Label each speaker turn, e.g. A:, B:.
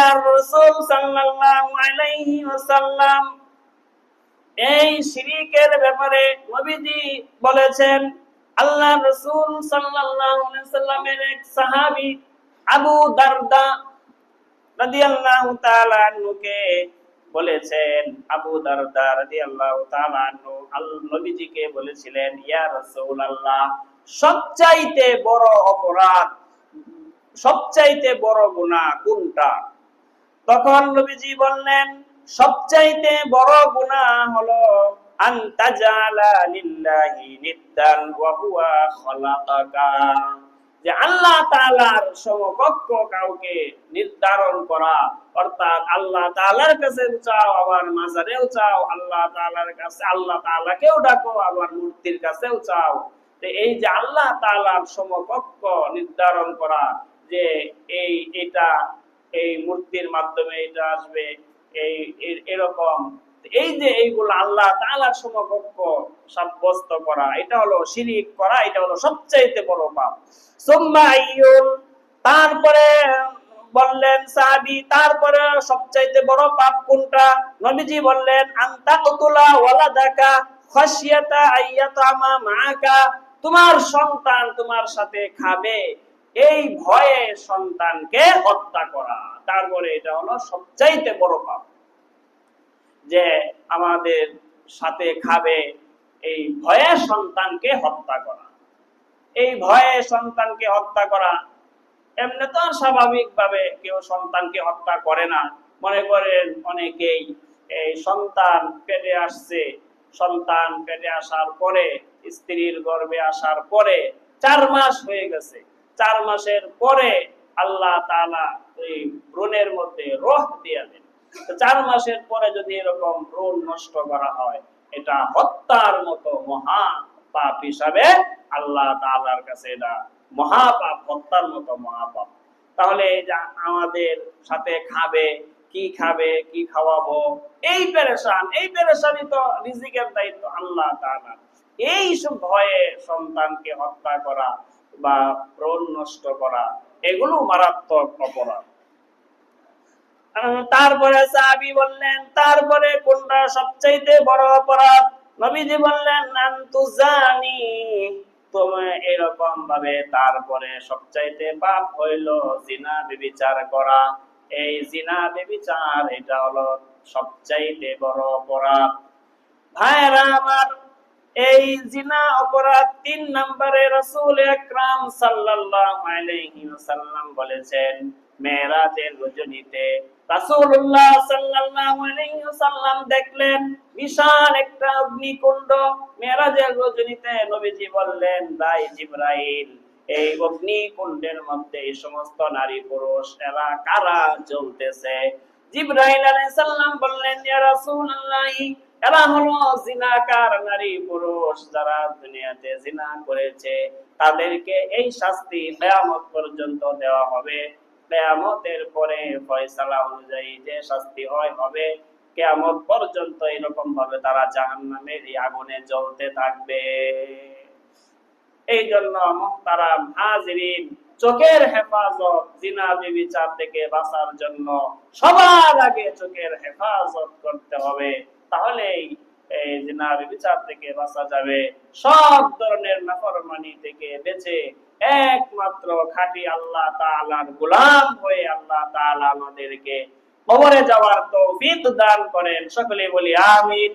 A: আল্লাহর রাসূল সাল্লাল্লাহু আলাইহি ওয়াসাল্লাম এই শিরকের ব্যাপারে নবীজি বলেছেন। আল্লাহর রাসূল সাল্লাল্লাহু আলাইহি ওয়াসাল্লামের এক সাহাবী আবু দারদা রাদিয়াল্লাহু তাআলা আনহুকে বলেছেন, আবু দারদা রাদিয়াল্লাহু তাআলা আনহু নবীজিকে বলেছিলেন, ইয়া রাসূলুল্লাহ, সবচাইতে বড় অপরাধ, সবচাইতে বড় গুনাহ কোনটা? তখন নবীজি বললেন, সবচাইতে বড় গুনাহ হলো আন তাজালা লিল্লাহি নিদ্দান ওয়া হুয়া খালাকাকা, যে আল্লাহ তাআলার সমকক্ষ কাউকে নির্ধারণ করা, অর্থাৎ আল্লাহ তাআলার কাছে চাও আবার মাজারেও চাও, আল্লাহ তাআলার কাছে আল্লাহ তাআলাকেও ডাকো আবার মূর্তির কাছেও চাও। তো এই যে আল্লাহ তাআলার সমকক্ষ নির্ধারণ করা, যে এটা এই মূর্তির মাধ্যমে এটা আসবে, এই এরকম, এই যে এইগুলো আল্লাহ তাআলার সমকক্ষ সাব্যস্ত করা, এটা হলো শিরক করা, এটা হলো সবচেয়ে বড় পাপ। সুম্মা আইয়ুন, তারপরে বললেন সাহাবী, তারপরে সবচেয়ে বড় পাপ কোনটা? নবীজি বললেন, আনতা কতুলা ওয়ালাদাকা খাশিয়াতা আইয়াতামা মাআকা, তোমার সন্তান তোমার সাথে খাবে এই ভয়ে সন্তানকে হত্যা করা। তারপরে এটা হলো সবচেয়ে বড় পাপ, যে আমাদের সাথে খাবে এই ভয়ে সন্তানকে হত্যা করা। এই ভয়ে সন্তানকে হত্যা করা, এমনি তো স্বাভাবিকভাবে কেউ সন্তানকে হত্যা করে না। মনে করেন অনেকেই এই সন্তান পেটে আসছে, সন্তান পেটে আসার পরে, স্ত্রীর গর্ভে আসার পরে 4 মাস হয়ে গেছে, 4 মাসের পরে আল্লাহ তাআলা এই ভ্রূণের মধ্যে রূহ দিয়ে দেন। 4 মাসের পরে যদি এরকম ভ্রূণ নষ্ট করা হয়, এটা হত্যার মতো মহা পাপ হিসাবে আল্লাহ তাআলার কাছে এটা মহাপাপ, হত্যার মতো মহাপাপ। তাহলে এই যে আমাদের সাথে খাবে, কি খাবে, কি খাওয়াবো, এই পেরেশানি তো রিজিকের দায়িত্ব আল্লাহ তাআলা। এই সব ভয়ে সন্তানকে হত্যা করা বা ভ্রূণ নষ্ট করা, এগুলো মারাত্মক অপরাধ। তারপরে সাহাবী বললেন, তারপরে কোনটা সবচেয়ে বড় অপরাধ? নবীজি বললেন, আনতুজানি, তুমি এরকম ভাবে, তারপরে সবচাইতে পাপ হইল জিনা ব্যভিচার করা। এই জিনা ব্যভিচার, এটা হলো সবচাইতে বড় অপরাধ। ভাইরা আমার, এই জিনা অপরাধ 3 নম্বরে রাসূল আকরাম সাল্লাল্লাহু আলাইহি ওয়াসাল্লাম বলেছেন, মেরাজের রজনীতে রাসূলুল্লাহ সাল্লাল্লাহু আলাইহি ওয়াসাল্লাম দেখলেন বিশাল একটা অগ্নিকুণ্ড। মেরাজের রজনীতে নবীজি বললেন, ভাই জিবরাইল, এই অগ্নিকুণ্ডের মধ্যে এই সমস্ত নারী পুরুষ এরা কারা জ্বলতেছে? জিবরাইল আলাইহিস সালাম বললেন, ইয়া রাসূলুল্লাহ, এরা হলো জিনাকার নারী পুরুষ, যারা দুনিয়াতে জিনা করেছে, তাদেরকে এই শাস্তি কিয়ামত পর্যন্ত দেওয়া হবে। কিয়ামতের পরে ফয়সালা অনুযায়ী যে শাস্তি হবে, কিয়ামত পর্যন্ত এরকম ভাবে তারা জাহান্নামের আগুনে জ্বলতে থাকবে। এই জন্য মুহতারাম হাজিরিন, চোখের হেফাজত, জিনা ব্যভিচার থেকে বাঁচার জন্য সবার আগে চোখের হেফাজত করতে হবে। তাহলেই এই জিনা ব্যভিচার থেকে বাঁচা যাবে। সব ধরনের নাফরমানি থেকে বেঁচে একমাত্র খাঁটি আল্লাহ তাআলার গোলাম হয়ে আল্লাহ তাআলা আমাদেরকে কবরে যাওয়ার তৌফিক দান করেন। সকলে বলি আমিন।